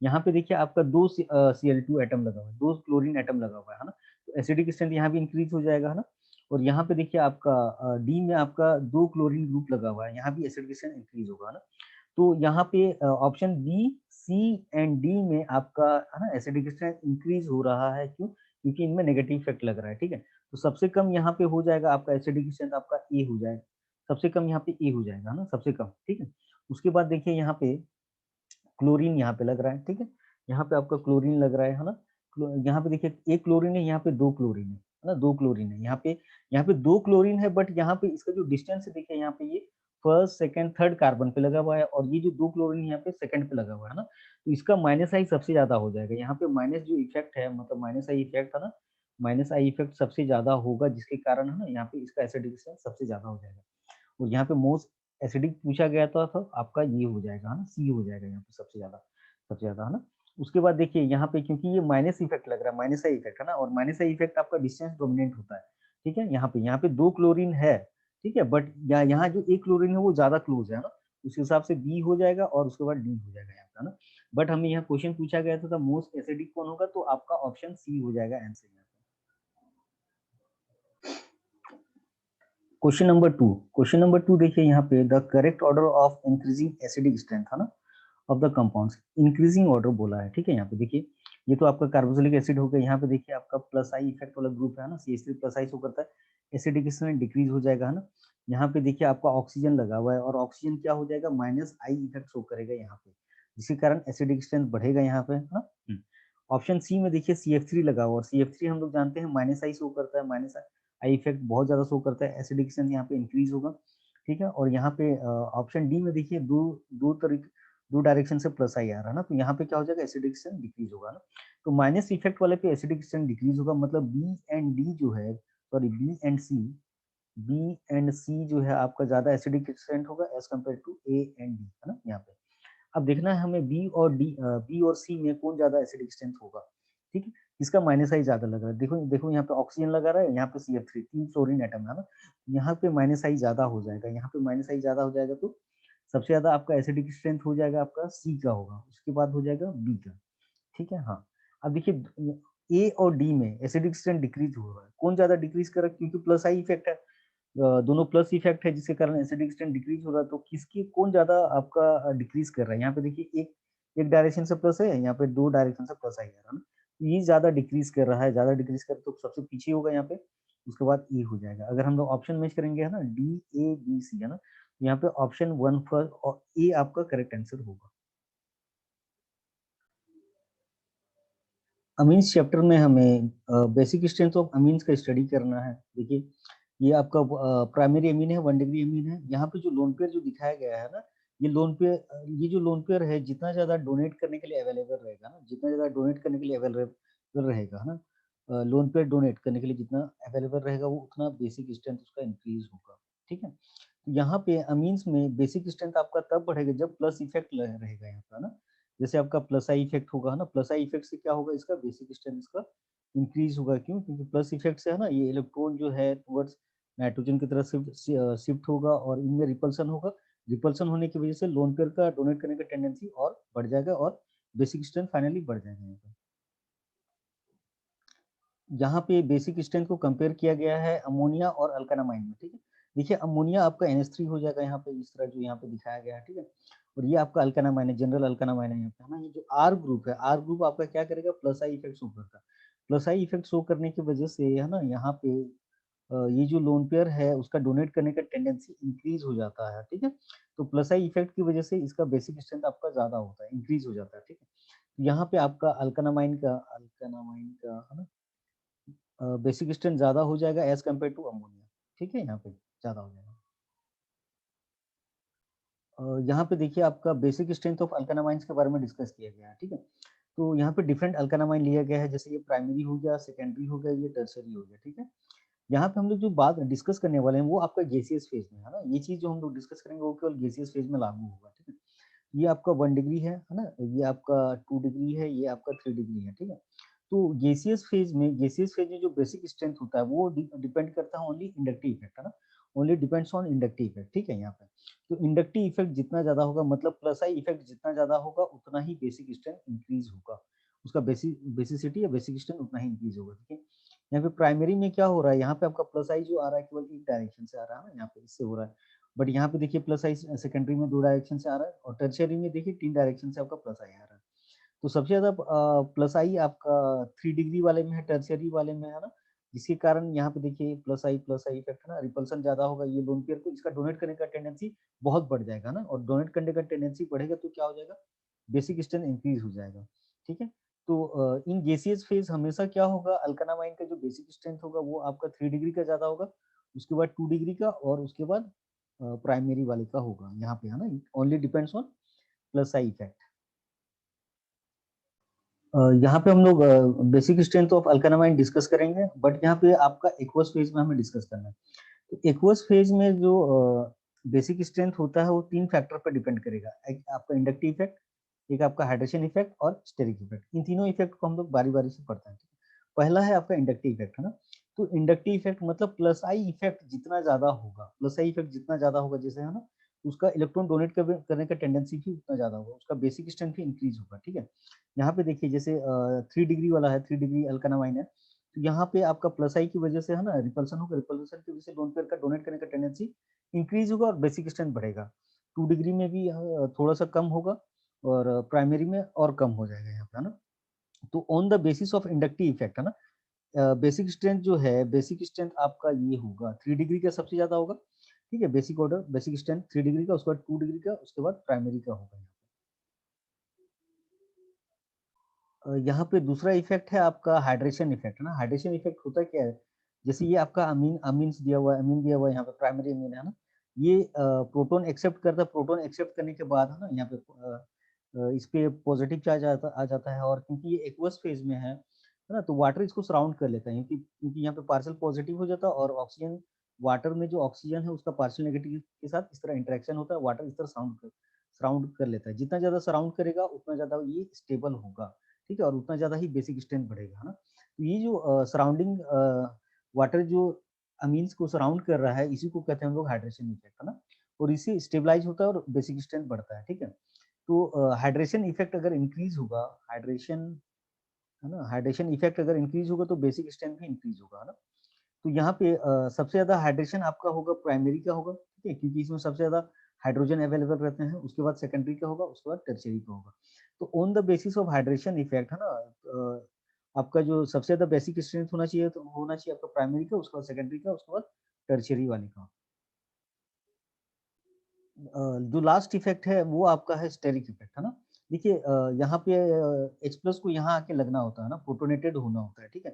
यहाँ पे देखिए आपका दो Cl2 एटम लगा हुआ है, दो क्लोरीन एटम लगा हुआ है ना, तो एसिडिक स्ट्रेंथ यहाँ भी इंक्रीज हो जाएगा है ना। और यहाँ पे देखिए आपका डी में आपका दो क्लोरीन ग्रुप लगा हुआ है, यहाँ भी एसिडिक स्ट्रेंथ इंक्रीज होगा ना। तो यहाँ पे option B, C and D में आपका है ना एसिडिक स्ट्रेंथ इंक्रीज हो रहा है, क्यों? क्योंकि इनमें नेगेटिव इफेक्ट लग रहा है, ठीक है। तो सबसे कम यहाँ पे हो जाएगा आपका एसिडिक स्ट्रेंथ आपका ए हो जाएगा, सबसे कम यहाँ पे ए हो जाएगा ना, सबसे कम, ठीक है। उसके बाद देखिए यहाँ पे क्लोरीन यहाँ पे लग रहा है, ठीक है। यहाँ पे आपका क्लोरीन लग रहा है ना। यहाँ पे देखिए एक क्लोरीन है, यहाँ पे दो क्लोरीन है ना, दो क्लोरीन है यहाँ पे दो क्लोरीन है, बट यहाँ पे इसका जो डिस्टेंस है देखिए यहाँ पे ये फर्स्ट सेकंड थर्ड कार्बन पे लगा हुआ है, और ये जो दो क्लोरीन यहाँ पे सेकंड पे लगा हुआ है ना, तो इसका माइनस आई सबसे ज्यादा हो जाएगा यहाँ पे। माइनस जो इफेक्ट है, मतलब माइनस आई इफेक्ट है ना, माइनस आई इफेक्ट सबसे ज्यादा होगा, जिसके कारण है ना यहाँ पे इसका एसिडिक सबसे ज्यादा हो जाएगा। और यहाँ पे मोस्ट एसिडिक पूछा गया था तो आपका ये हो जाएगा है ना, सी हो जाएगा यहाँ पे सबसे ज्यादा है ना। उसके बाद देखिए यहाँ पे क्योंकि ये माइनस इफेक्ट लग रहा है, माइनस आई इफेक्ट है ना, और माइनस आई इफेक्ट आपका डिस्टेंस डोमिनेंट होता है, ठीक है। यहाँ पे दो क्लोरीन है, ठीक है, बट यहाँ जो एक क्लोरीन है वो ज्यादा क्लोज है ना, उस हिसाब से बी हो जाएगा और उसके बाद डी हो जाएगा यहाँ पे ना। बट हमें यहाँ क्वेश्चन पूछा गया था मोस्ट एसिडिक कौन होगा, तो आपका ऑप्शन सी हो जाएगा आंसर यहाँ पे। क्वेश्चन नंबर टू देखिए यहाँ पे the correct order of increasing acidic strength है ना। Of the compounds increasing order बोला है, ठीक है। यहाँ पे देखिए ये तो आपका कार्बोक्सिलिक एसिड हो गया, यहाँ पे देखिए आपका प्लस आई इफेक्ट वाला ग्रुप है ना, CH3 प्लस आई शो करता है, एसिडिकेशन डिक्रीज हो जाएगा, है ना। यहाँ पे देखिए आपका ऑक्सीजन लगा हुआ है और ऑक्सीजन क्या हो जाएगा, माइनस आई इफेक्ट शो करेगा यहाँ पे, जिसके कारण एसिडिक स्ट्रेंथ बढ़ेगा यहाँ पे, है ना। ऑप्शन सी में देखिए CF3 लगा हुआ, और CF3 हम लोग जानते हैं माइनस आई शो करता है, माइनस आई इफेक्ट बहुत ज्यादा शो करता है, एसिडिक स्ट्रेंथ यहाँ पे इंक्रीज होगा, ठीक है। और यहाँ पे ऑप्शन डी में देखिए दो डायरेक्शन से प्लस आई आ रहा है ना, तो यहाँ पे क्या हो जाएगा, एसिडिक स्ट्रेंथ डिक्रीज होगा ना। तो माइनस इफेक्ट वाले पे एसिडिक स्ट्रेंथ डिक्रीज होगा, मतलब बी एंड डी जो है, सॉरी बी एंड सी जो है आपका ज्यादा एसिडिक स्ट्रेंथ होगा as compare to A and D, है ना। यहाँ पे अब देखना है हमें बी और सी में कौन ज्यादा एसिडिक स्ट्रेंथ होगा, ठीक है। इसका माइनस आई ज्यादा लग रहा है, देखो देखो यहाँ पे ऑक्सीजन लगा रहा है, यहाँ पे CF3 तीन फ्लोरीन एटम है ना, यहाँ पे माइनस आई ज्यादा हो जाएगा, यहाँ पे माइनस आई ज्यादा हो जाएगा, तो सबसे ज्यादा आपका एसिडिक स्ट्रेंथ हो जाएगा आपका सी का होगा, उसके बाद हो जाएगा बी का, ठीक है। हाँ, अब देखिए ए और डी में एसिडिक स्ट्रेंथ डिक्रीज हो रहा है, कौन ज्यादा डिक्रीज कर रहा है, क्योंकि प्लस आई इफेक्ट है, दोनों प्लस इफेक्ट है, जिसके कारण एसिडिक स्ट्रेंथ डिक्रीज हो रहा है, तो किसकी कौन ज्यादा आपका डिक्रीज कर रहा है, यहाँ पे देखिए एक एक डायरेक्शन से प्लस है, यहाँ पे दो डायरेक्शन से प्लस आई है ना, ये ज्यादा डिक्रीज कर रहा है, ज्यादा डिक्रीज कर तो सबसे पीछे होगा यहाँ पे, उसके बाद ई हो जाएगा। अगर हम लोग ऑप्शन मैच करेंगे है ना, DABC है ना, यहाँ पे ऑप्शन 1 फर्स्ट और ए आपका करेक्ट आंसर होगा। अमीन्स चैप्टर में हमें बेसिक स्ट्रेंथ ऑफ अमीन्स का स्टडी करना है। देखिए ये आपका प्राइमरी अमीन है, 1 डिग्री अमीन है, यहाँ पे जो लोन पेयर जो दिखाया गया है ना, ये जो लोन पेयर है, जितना ज्यादा डोनेट करने के लिए अवेलेबल रहेगा ना, जितना ज्यादा डोनेट करने के लिए अवेलेबल रहेगा ना, लोन पेयर डोनेट करने के लिए जितना अवेलेबल रहेगा, वो उतना बेसिक स्ट्रेंथ उसका इंक्रीज होगा, ठीक है। यहाँ पे अमीन्स में बेसिक स्ट्रेंथ आपका तब बढ़ेगा जब प्लस इफेक्ट रहेगा यहाँ पे, है ना। जैसे आपका प्लस आई इफेक्ट होगा, है ना, प्लस आई इफेक्ट से क्या होगा, इसका बेसिक स्ट्रेंथ इसका इंक्रीज होगा, क्यों, क्योंकि प्लस इफेक्ट से है ना, ये इलेक्ट्रॉन जो है टुवर्ड्स नाइट्रोजन की तरफ शिफ्ट होगा और इनमें रिपल्सन होगा, रिपल्सन होने की वजह से लोन पेयर का डोनेट करने का टेंडेंसी और बढ़ जाएगा और बेसिक स्ट्रेंथ फाइनली बढ़ जाएगा यहाँ पे। यहाँ पे बेसिक स्ट्रेंथ को कंपेयर किया गया है अमोनिया और अल्कानामाइन में, ठीक है। देखिए अमोनिया आपका NH3 हो जाएगा यहाँ पे, इस तरह जो यहाँ पे दिखाया गया है, ठीक है। और ये आपका अल्कानामाइन है, जनरल अल्कानामाइन है यहाँ पे, है ना। ये जो आर ग्रुप है, आर ग्रुप आपका क्या करेगा, प्लस आई इफेक्ट शो करता है, प्लस आई इफेक्ट शो करने की वजह से है ना, यहाँ पे ये जो लोन पेयर है उसका डोनेट करने का टेंडेंसी इंक्रीज हो जाता है, ठीक है। तो प्लस आई इफेक्ट की वजह से इसका बेसिक स्ट्रेंथ आपका ज्यादा होता है, इंक्रीज हो जाता है, ठीक है। यहाँ पे आपका अल्कानामाइन का है ना, बेसिक स्ट्रेंथ ज्यादा हो जाएगा एज कम्पेयर टू अमोनिया, ठीक है। यहाँ पे ज्यादा हो जाएगा। यहाँ पे देखिए आपका बेसिक स्ट्रेंथ ऑफ अल्कानामाइंस के बारे में डिस्कस किया गया है, ठीक है। तो यहाँ पे डिफरेंट अल्कानामाइन लिया गया है, जैसे ये प्राइमरी हो गया, सेकेंडरी हो गया, ये टर्सरी हो गया, ठीक है। यहाँ पे हम लोग जो बात डिस्कस करने वाले हैं वो आपका गैसियस फेज में है ना, ये चीज जो हम लोग डिस्कस करेंगे वो केवल गैसियस फेज में लागू होगा, ठीक है। ये आपका 1 डिग्री है ना, ये आपका 2 डिग्री है, ये आपका 3 डिग्री है, ठीक है। तो गैसियस फेज में जो बेसिक स्ट्रेंथ होता है वो डिपेंड करता है ओनली इंडक्टिव इफेक्ट, है ना, only depends on inductive effect, ठीक है। यहाँ पे तो इंडक्टिव इफेक्ट जितना ज्यादा होगा, मतलब प्लस आई इफेक्ट जितना ज्यादा होगा, उतना ही बेसिक स्ट्रेंथ इंक्रीज होगा, उसका बेसिसिटी या बेसिक स्ट्रेंथ उतना ही इंक्रीज होगा, ठीक है। यहाँ पे प्राइमरी में क्या हो रहा है, यहाँ पे आपका प्लस आई जो आ रहा है केवल एक डायरेक्शन से आ रहा है ना, यहाँ पे इससे हो रहा है, बट यहाँ पे देखिए प्लस आई सेकेंडरी में दो डायरेक्शन से आ रहा है, और टर्शियरी में देखिए तीन डायरेक्शन से आपका प्लस आई आ रहा है। तो सबसे ज्यादा प्लस आई आपका 3 डिग्री वाले में है, टर्शियरी वाले में, है ना, जिसके कारण यहाँ पे देखिए प्लस आई इफेक्ट है ना, रिपल्सन ज्यादा होगा, ये लोन पेयर को इसका डोनेट करने का टेंडेंसी बहुत बढ़ जाएगा ना, और डोनेट करने का टेंडेंसी बढ़ेगा तो क्या हो जाएगा, बेसिक स्ट्रेंथ इंक्रीज हो जाएगा, ठीक है। तो इन गैसियस फेज हमेशा क्या होगा, अल्कानामाइन का जो बेसिक स्ट्रेंथ होगा वो आपका 3 डिग्री का ज्यादा होगा, उसके बाद 2 डिग्री का, और उसके बाद प्राइमरी वाले का होगा यहाँ पे, है ना, only depends on plus I effect. यहाँ पे हम लोग बेसिक स्ट्रेंथ ऑफ अल्कानामाइन डिस्कस करेंगे, बट यहाँ पे आपका एक्वस फेज में हमें डिस्कस करना है। तो एक्वस फेज में जो बेसिक स्ट्रेंथ होता है वो तीन फैक्टर पर डिपेंड करेगा, एक आपका इंडक्टिव इफेक्ट, एक आपका हाइड्रेशन इफेक्ट और स्टेरिक इफेक्ट, इन तीनों इफेक्ट को हम लोग बारी बारी से पढ़ते हैं। पहला है आपका इंडक्टिव इफेक्ट, है ना। तो इंडक्टिव इफेक्ट मतलब प्लस आई इफेक्ट जितना ज्यादा होगा, प्लस आई इफेक्ट जितना ज्यादा होगा, जैसे है ना, उसका इलेक्ट्रॉन डोनेट करने का टेंडेंसी भी उतना ज्यादा होगा, उसका बेसिक स्ट्रेंथ भी इंक्रीज होगा, ठीक है। यहाँ पे देखिए जैसे 3 डिग्री वाला है, 3 डिग्री अल्कानामाइन है, तो यहाँ पे आपका प्लस आई की वजह से है ना, रिपल्सन होगा, रिपल्सन की वजह से लोन पेयर का डोनेट करने का टेंडेंसी इंक्रीज होगा और बेसिक स्ट्रेंथ बढ़ेगा। 2 डिग्री में भी थोड़ा सा कम होगा, और प्राइमरी में और कम हो जाएगा यहाँ पे, है ना। तो on the basis of inductive effect, है ना, बेसिक स्ट्रेंथ जो है, बेसिक स्ट्रेंथ आपका ये होगा 3 डिग्री का सबसे ज्यादा होगा, ठीक है। Basic order basic strength 3 degree का, उसके बाद 2 डिग्री का, उसके बाद प्राइमरी का होगा। यहाँ पे दूसरा इफेक्ट है आपका हाइड्रेशन इफेक्ट, है ना। हाइड्रेशन इफेक्ट होता क्या है, जैसे ये आपका अमीन अमीन्स दिया हुआ है, अमीन दिया हुआ है यहाँ पे, प्राइमरी अमीन है ना, ये प्रोटॉन एक्सेप्ट करता है, प्रोटॉन एक्सेप्ट करने के बाद, है ना, यहाँ पे इस पे पॉजिटिव चार्ज आ जाता है, और क्योंकि ये एक्वस फेज में है ना, तो वाटर इसको सराउंड कर लेता है, क्योंकि क्योंकि यहाँ पे पार्शियल पॉजिटिव हो जाता है, और ऑक्सीजन, वाटर में जो ऑक्सीजन है उसका पार्शियल नेगेटिव के साथ इस तरह इंटरेक्शन होता है, वाटर इस तरह सराउंड कर लेता है। जितना ज्यादा सराउंड करेगा उतना ज्यादा ये स्टेबल होगा, ठीक है, और उतना ज्यादा ही बेसिक स्ट्रेंथ बढ़ेगा, है ना। तो ये जो सराउंडिंग वाटर जो अमीन्स को सराउंड कर रहा है, इसी को कहते हैं हम लोग हाइड्रेशन इफेक्ट, है ना, और इससे स्टेबलाइज होता है और बेसिक स्ट्रेंथ बढ़ता है, ठीक है। तो हाइड्रेशन इफेक्ट अगर इंक्रीज होगा, हाइड्रेशन, है ना, हाइड्रेशन इफेक्ट अगर इंक्रीज होगा तो बेसिक स्ट्रेंथ भी इंक्रीज होगा, है ना। तो यहाँ पे सबसे ज्यादा हाइड्रेशन आपका होगा प्राइमरी का होगा, ठीक है, क्योंकि इसमें सबसे ज्यादा हाइड्रोजन अवेलेबल रहते हैं, उसके बाद सेकेंडरी का होगा, उसके बाद टर्शियरी का होगा। तो on the basis of hydration effect, है ना, आपका जो सबसे ज्यादा बेसिक स्ट्रेंथ होना चाहिए, तो होना चाहिए आपका प्राइमरी का, उसके बाद सेकेंडरी का, उसके बाद टर्शियरी वाले का। जो लास्ट इफेक्ट है वो आपका है स्टेरिक इफेक्ट, है ना। देखिए यहाँ पे H प्लस को यहाँ आके लगना होता है ना, प्रोटोनेटेड होना होता है, ठीक है।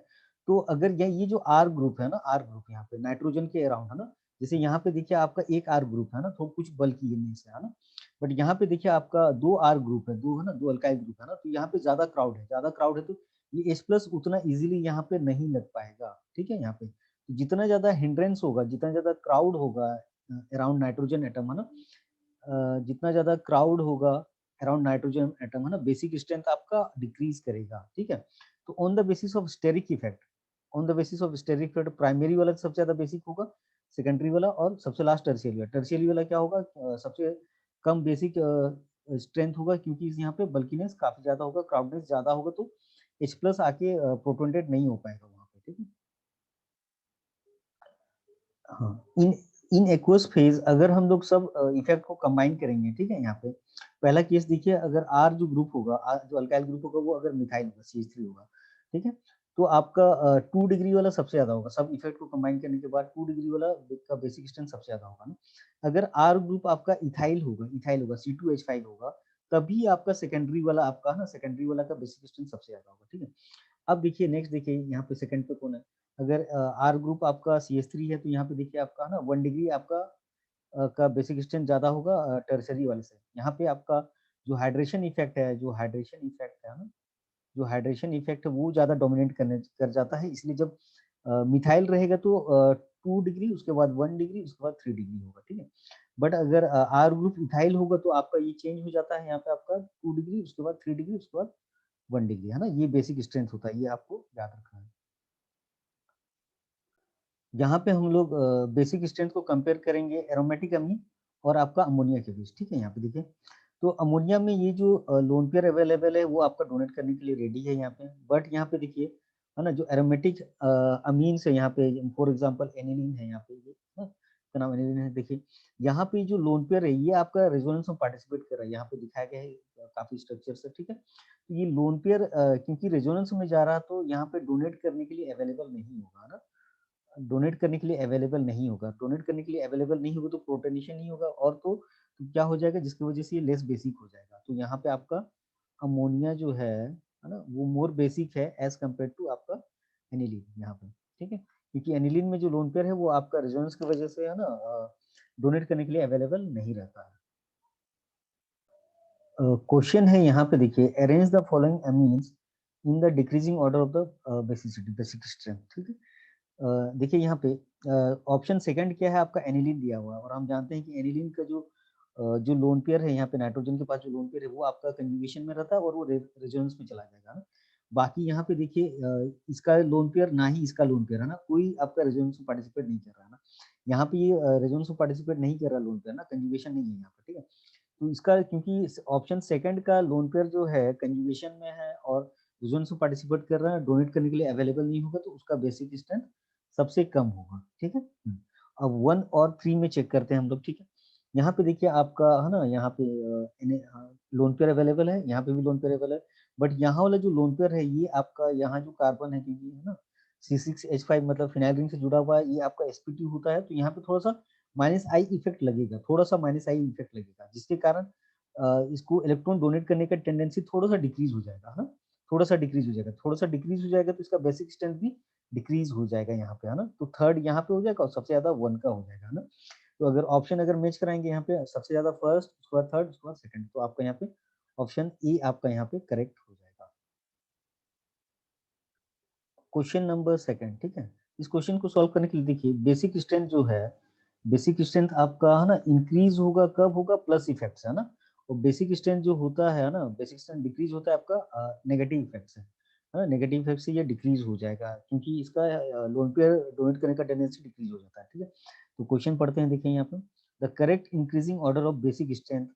तो अगर ये जो R ग्रुप है ना, R ग्रुप यहाँ पे नाइट्रोजन के अराउंड, है ना, जैसे यहाँ पे देखिए आपका एक R ग्रुप है ना, तो कुछ बल्कि ये नहीं है ना, बट यहाँ पे देखिए आपका दो R ग्रुप है, दो, है ना, दो अल्काइल ग्रुप है ना, तो यहाँ पे ज्यादा क्राउड है, ज्यादा क्राउड है, तो ये H प्लस उतना इजिली यहाँ पे नहीं लग पाएगा, ठीक है। यहाँ पे तो जितना ज्यादा हिंड्रेंस होगा, जितना ज्यादा क्राउड होगा अराउंड नाइट्रोजन एटम, है ना, जितना ज्यादा क्राउड होगा अराउंड नाइट्रोजन एटम, है ना, बेसिक स्ट्रेंथ आपका डिक्रीज करेगा, ठीक है। तो on the basis of steric effect, on the basis of steric effect, primary वाला सबसे ज्यादा बेसिक होगा, सेकेंडरी वाला, और सबसे लास्ट टर्शियरी वाला। टर्शियरी वाला क्या होगा, सबसे कम बेसिक स्ट्रेंथ होगा, क्योंकि यहाँ पे बल्कीनेस काफी ज्यादा होगा, क्राउडनेस ज्यादा होगा, तो H प्लस आके प्रोटोनेटेड नहीं हो पाएगा वहां पे, ठीक है। हाँ, इन इन एक्वस फेज अगर हम लोग सब इफेक्ट को कंबाइन करेंगे, ठीक है, यहाँ पे पहला केस देखिए, अगर आर जो ग्रुप होगा, आर जो अल्काइल ग्रुप होगा, वो अगर मिथाइल होगा, CH3 होगा, ठीक है, तो आपका 2 डिग्री वाला सबसे ज्यादा होगा, सब इफेक्ट को कंबाइन करने के बाद 2 डिग्री वाला का बेसिक स्ट्रेंथ सबसे ज्यादा होगा ना। अगर आर ग्रुप आपका इथाइल होगा, C2H5 होगा, तभी आपका सेकेंडरी वाला आपका, ना, सेकेंडरी वाला का बेसिक स्ट्रेंथ सबसे ज्यादा होगा, ठीक है। अब देखिए नेक्स्ट, देखिए यहाँ पे सेकंड पे कौन है, अगर आर ग्रुप आपका CH3 है, तो यहाँ पे देखिए आपका ना 1 डिग्री आपका का बेसिक स्ट्रेंथ ज्यादा होगा टर्सरी वाले से। यहाँ पे आपका जो हाइड्रेशन इफेक्ट है, ना, जो हाइड्रेशन इफेक्ट है वो ज्यादा डोमिनेट करने कर जाता है, इसलिए जब मिथाइल रहेगा तो 2 डिग्री, उसके बाद 1 डिग्री, उसके बाद 3 डिग्री होगा, ठीक है। बट अगर आर ग्रुप इथाइल होगा तो आपका ये चेंज हो जाता है, यहाँ पे आपका 2 डिग्री, उसके बाद 3 डिग्री, उसके बाद 1 डिग्री, है ना, ये बेसिक स्ट्रेंथ होता है, ये आपको याद रखना है। यहाँ पे हम लोग बेसिक स्ट्रेंथ को कंपेयर करेंगे एरोमेटिक अमीन और आपका अमोनिया के बीच, ठीक है। यहाँ पे देखिए, तो अमोनिया में ये जो लोन पेयर अवेलेबल है वो आपका डोनेट करने के लिए रेडी है यहाँ पे, बट यहाँ पे देखिए, है ना, जो एरोमेटिक अमीन है यहाँ पे, फॉर एग्जांपल एनिलीन है यहाँ पे, ये ना, इसका नाम एनिलीन है, देखिए यहाँ पे जो लोन पेयर है ये आपका रेजोनेंस में पार्टिसिपेट कर रहा है, यहाँ पे दिखाया गया है काफी स्ट्रक्चर से, ठीक है। तो ये लोन पेयर क्योंकि रेजोनेंस में जा रहा है, तो यहाँ पे डोनेट करने के लिए अवेलेबल नहीं होगा ना, डोनेट करने के लिए अवेलेबल नहीं होगा, डोनेट करने के लिए अवेलेबल नहीं होगा तो प्रोटोनेशन नहीं होगा, और तो क्या हो जाएगा, जिसकी वजह से ये लेस बेसिक हो जाएगा। तो यहाँ पे आपका अमोनिया जो है ना, वो मोर बेसिक है एज कम्पेयर टू आपका एनिलीन यहाँ पे, ठीक है, क्योंकि एनिलीन में जो लोन पेयर है वो आपका रेजोनेंस की वजह से, है ना, डोनेट करने के लिए अवेलेबल नहीं रहता है। क्वेश्चन है यहाँ पे देखिए, arrange the following amines in the decreasing order of the basicity, basic strength, ठीक है। देखिए यहाँ पे ऑप्शन सेकंड क्या है, आपका एनिलीन दिया हुआ है, और हम जानते हैं कि एनिलीन का जो लोन पेयर है यहाँ पे, नाइट्रोजन के पास जो लोन पेयर है वो आपका कंजुगेशन में रहता है, और वो रेजोनेंस में चला जाएगा ना। बाकी यहाँ पे देखिए इसका लोन पेयर ना ही इसका लोन पेयर है ना, कोई आपका रेजोनेंस में पार्टिसिपेट नहीं कर रहा है ना, यहाँ पे ये रेजोनेंस में पार्टिसिपेट नहीं कर रहा लोन पेयर ना, कंजुगेशन नहीं है यहाँ पे, ठीक है। तो इसका क्योंकि ऑप्शन सेकंड का लोन पेयर जो है कंजुगेशन में है और रेजोनेंस में पार्टिसिपेट कर रहा है, डोनेट करने के लिए अवेलेबल नहीं होगा, तो उसका बेसिक स्ट्रेंथ सबसे कम होगा, ठीक है। अब 1 और 3 में चेक करते हैं हम लोग, ठीक है। यहाँ पे देखिए आपका, है ना, यहाँ पे लोन पेयर अवेलेबल है, यहाँ पे भी लोन पेयर अवेलेबल है, बट यहाँ वाला जो लोन पेयर है ये आपका यहाँ जो कार्बन है, क्योंकि है ना C6H5 मतलब फिनाइल रिंग से जुड़ा हुआ है, ये आपका sp2 होता है, तो यहाँ पे थोड़ा सा -I इफेक्ट लगेगा, थोड़ा सा -I इफेक्ट लगेगा, जिसके कारण इसको इलेक्ट्रॉन डोनेट करने का टेंडेंसी थोड़ा सा डिक्रीज हो जाएगा, है ना, थोड़ा सा डिक्रीज हो जाएगा, थोड़ा सा डिक्रीज हो जाएगा, तो इसका बेसिक स्ट्रेंथ भी डिक्रीज हो जाएगा यहाँ पे, है ना, तो थर्ड यहाँ पे हो जाएगा और सबसे ज्यादा 1 का हो जाएगा, है ना। तो अगर ऑप्शन अगर मैच कराएंगे यहाँ पे सबसे ज्यादा फर्स्ट, उसके बाद थर्ड, उसके बाद सेकंड, तो आपका यहाँ पे ऑप्शन ए आपका यहाँ पे करेक्ट हो जाएगा। क्वेश्चन नंबर सेकंड, ठीक है, इस क्वेश्चन को सॉल्व करने के लिए देखिए बेसिक स्ट्रेंथ जो है, बेसिक स्ट्रेंथ आपका है ना इंक्रीज होगा, कब होगा, प्लस इफेक्ट से, है ना, और बेसिक स्ट्रेंथ जो होता है ना, बेसिक स्ट्रेंथ डिक्रीज होता है आपका नेगेटिव इफेक्ट से, है ना, नेगेटिव इफेक्ट से ये डिक्रीज हो जाएगा, क्योंकि इसका लोन पेयर डोनेट करने का टेंडेंसी डिक्रीज हो जाता है, ठीक है। तो क्वेश्चन पढ़ते हैं, देखिए यहाँ पे the correct increasing order of basic strength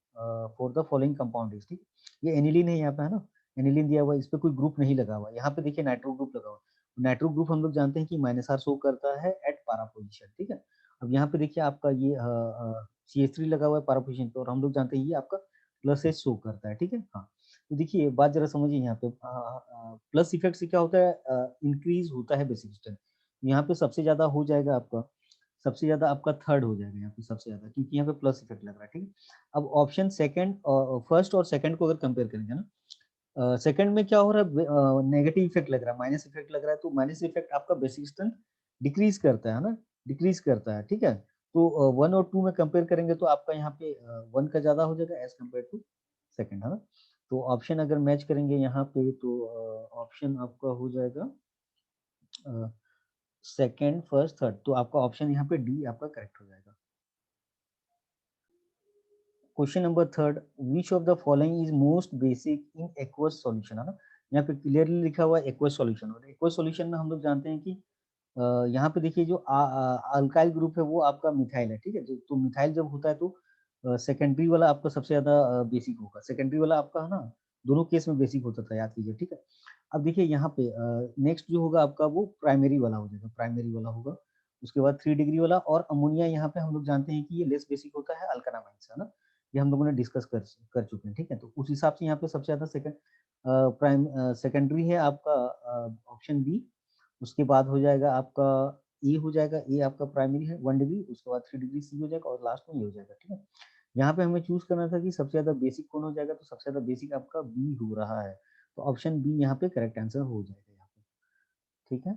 for the following compound is, ठीक, ये एनिलीन है यहाँ पे, है ना, एनिलीन दिया हुआ है, इस पे कोई ग्रुप नहीं लगा हुआ, यहाँ पे देखिए नाइट्रो ग्रुप लगा हुआ, नाइट्रो ग्रुप हम लोग जानते हैं कि -R शो करता है एट पारा पोजीशन, ठीक है। अब यहाँ पे देखिए आपका ये CH3 लगा हुआ है पारा पोजीशन पे, और हम लोग जानते हैं ये आपका +H शो करता है, ठीक है। हाँ, तो देखिए बात जरा समझिए यहाँ पे, प्लस इफेक्ट से क्या होता है, इंक्रीज होता है बेसिक स्ट्रेंथ, यहाँ पे सबसे ज्यादा हो जाएगा आपका, सबसे ज्यादा आपका थर्ड हो जाएगा यहाँ पे सबसे ज्यादा, क्योंकि यहाँ पे प्लस इफेक्ट लग रहा है, ठीक है। अब ऑप्शन सेकंड, फर्स्ट और सेकंड को अगर कंपेयर करेंगे ना, सेकंड में क्या हो रहा है, नेगेटिव इफेक्ट लग रहा है, माइनस इफेक्ट लग रहा है, तो माइनस इफेक्ट आपका बेसिक स्ट्रेंथ डिक्रीज करता है ना, डिक्रीज करता है, ठीक है। तो 1 और 2 में कंपेयर करेंगे तो आपका यहाँ पे 1 का ज्यादा हो जाएगा एज कम्पेयर टू सेकंड, है ना। तो ऑप्शन अगर मैच करेंगे यहाँ पे तो ऑप्शन आपका हो जाएगा सेकंड, फर्स्ट, थर्ड, तो आपका ऑप्शन यहाँ पे डी आपका करेक्ट हो जाएगा। Question number third, which of the following is most basic in aqueous solution, है ना, यहाँ पे क्लियरली लिखा हुआ है एक्वस सॉल्यूशन, और एक्वस सॉल्यूशन में हम लोग जानते हैं कि यहाँ पे देखिए जो अल्काइल ग्रुप है वो आपका मिथाइल है, ठीक है, तो मिथाइल जब होता है तो सेकेंडरी वाला आपका सबसे ज्यादा बेसिक होगा, सेकेंडरी वाला आपका, है ना, दोनों केस में बेसिक होता था, याद कीजिए, ठीक है। अब देखिए यहाँ पे नेक्स्ट जो होगा आपका वो प्राइमरी वाला हो जाएगा, प्राइमरी वाला होगा, उसके बाद 3 डिग्री वाला, और अमोनिया यहाँ पे हम लोग जानते हैं कि ये लेस बेसिक होता है अल्कानामाइन से, है ना, ये हम लोगों ने डिस्कस कर चुके हैं, ठीक है। तो उस हिसाब से यहाँ पे सबसे ज्यादा सेकेंडरी है आपका ऑप्शन बी, उसके बाद हो जाएगा आपका ए, हो जाएगा ए आपका प्राइमरी है 1 डिग्री, उसके बाद 3 डिग्री सी हो जाएगा, और लास्ट में ये हो जाएगा, ठीक है। यहाँ पे हमें चूज करना था कि सबसे ज्यादा बेसिक कौन हो जाएगा, तो सबसे ज्यादा बेसिक आपका बी हो रहा है, तो ऑप्शन बी यहाँ पे करेक्ट आंसर हो जाएगा यहाँ पे, ठीक है।